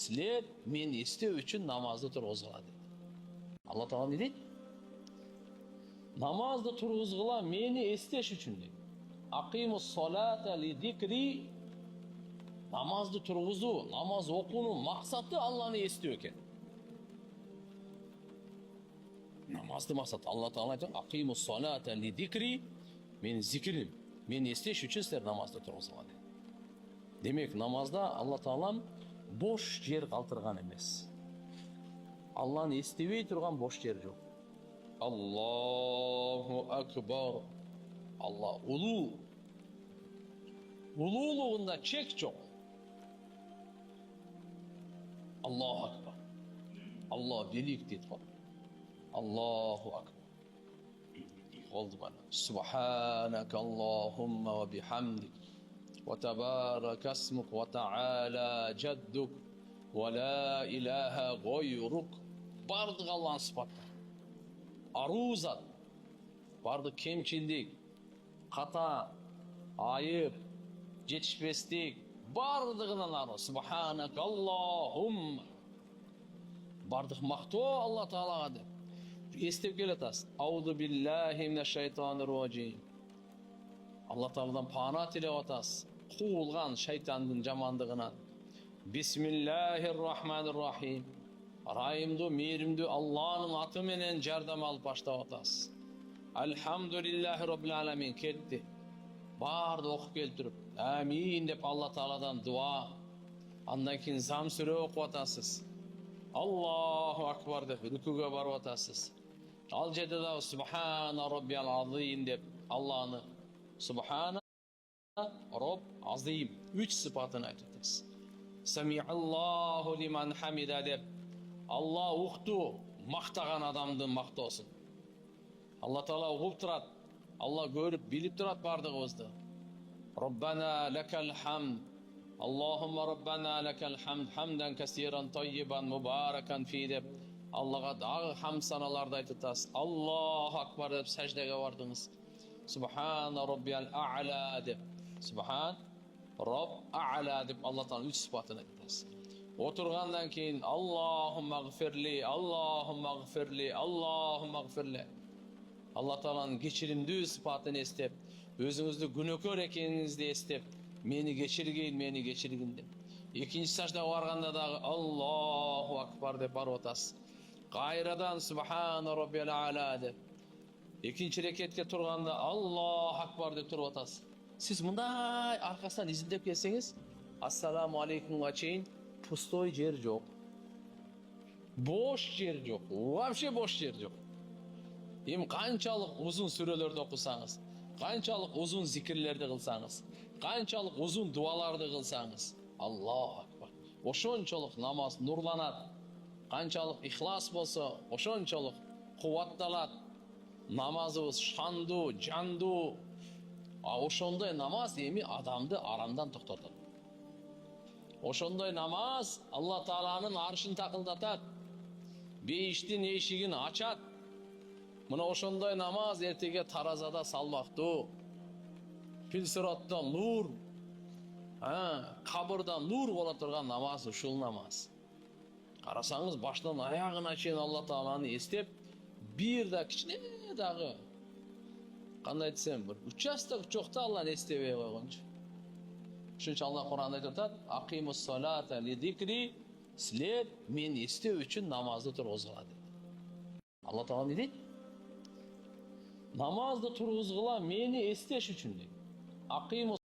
Sizler meni istөө үчүн намазды тургузгула dedi. Алла Таала не дейт? Намазды тургузгула мени эстеш үчүн дейт. Акимус салата ли зикри. Намазды тургузуу, намаз окуунун максаты Алланы эстөө экен. Намазды максаты Алла Таала айтат: Акимус салата ли зикри. Менин зикрим, мени эстеш үчүн силер намазды тургузгула дейт. Демек, намазда Алла Таалам бош жер калтырган эмес. Алланы эстебей турган бош жер жок. Аллаху акбар. Алла улуу. Улуулугунда чек жок. Аллаху акбар. Алла велик дейт го. Аллаху акбар. Болду бана. Субханака Аллахумма ва бихамдик. Ва табарака асмук ва та'ала жаддук. Ва ла илаха гойрук. Бардык Алланын сыпаттары. Арузат. Бардык кемчилдик, ката, айып, жетишпестик, бардыгынан ары. Субханака Аллахумма. Бардык мактоо Алла Таалага деп. Эстеп келатасыз. Ауду биллахи минаш шайтанир раджим. Алла Тааладан пана тилеп атасыз. Куулган шайтандын жамандыгынан. Бисмиллахир рахманир рахим. Райымдуу, мейримдүү Алланын аты менен жардам алып баштап атасыз. Алхамдулиллахи роббил аламин кетти. Барды окуп келтирип, амин деп Алла Тааладан дуа. Андан кийин зам сүрө окуп атасыз. Аллаху акбар деп рүкүгө барып атасыз. Ал жерде да субхана роббил азим деп Алланы субхана роб азим 3 сыпатын айтып атасыз. Самиаллаху лиман хамида деп Алла укту мактаган адамдын мактоосун. Алла Таала угуп турат. Алла көрүп, билип турат бардыгыбызды. Роббана лакал хамд. Аллахумма роббана лакал хамд хамдан касиран таййибан мубаракан фи деп Аллага дагы хамд саналарды айтып атасыз. Аллаху акбар деп саждага бардыңыз. Субхана роббиял а'ла деп. Субхан роб а'ла деп Алла Таала 3 сыпатын айтып атасыз. Отыргандан кейін Аллахумма гфирли, Аллахумма гфирли, Аллахумма гфирли. Алла Тааланын кечиримдүү сыпатын эстеп, өзүңүздү күнөөкөр экениңизди эстеп, мени кечиргин деп. Экинчи саждага барганда дагы Аллаху акбар деп барып атасыз. Кайрадан субхана роббил а'ла деп. Экинчи рекетке турганда Аллаху акбар деп туруп атасыз. Сиз мындай аркасынан изилдеп келсеңиз, ассаламу алейкумга чейин пустой жер жок. Бош жер жок. Вообще бош жер жок. Эми канчалык узун сүрөлөрдү окусаңыз, канчалык узун зикирлерди кылсаңыз, канчалык узун дуаларды кылсаңыз, Аллаху акбар. Ошончолук намаз нурланат. Канчалык ихлас болсо, ошончолук кубатталат. Намазыбыз шандуу, жандуу. Ошондой намаз эми адамды арамдан токтотот. Ошондой намаз Алла Тааланын аршын такылдатат. Бейиштин эшигин ачат. Мына ошондой намаз эртеге таразада салмактуу. Пилсиротто нур, кабырда нур боло турган намаз ушул намаз. Карасаңыз баштан аягына чейин Алла Тааланы эстеп, бир да кичине дагы кандай десем, бир участок жок да Алланы эстебей койгончу. Ошончо Алла Кур'анда айтып атат: Акимус салата ли зикри. Силер мени эстөө үчүн намазды тургузгула дейт. Алла Таала не дейт? Намазды тургузгула мени эстеш үчүн дейт. Акимус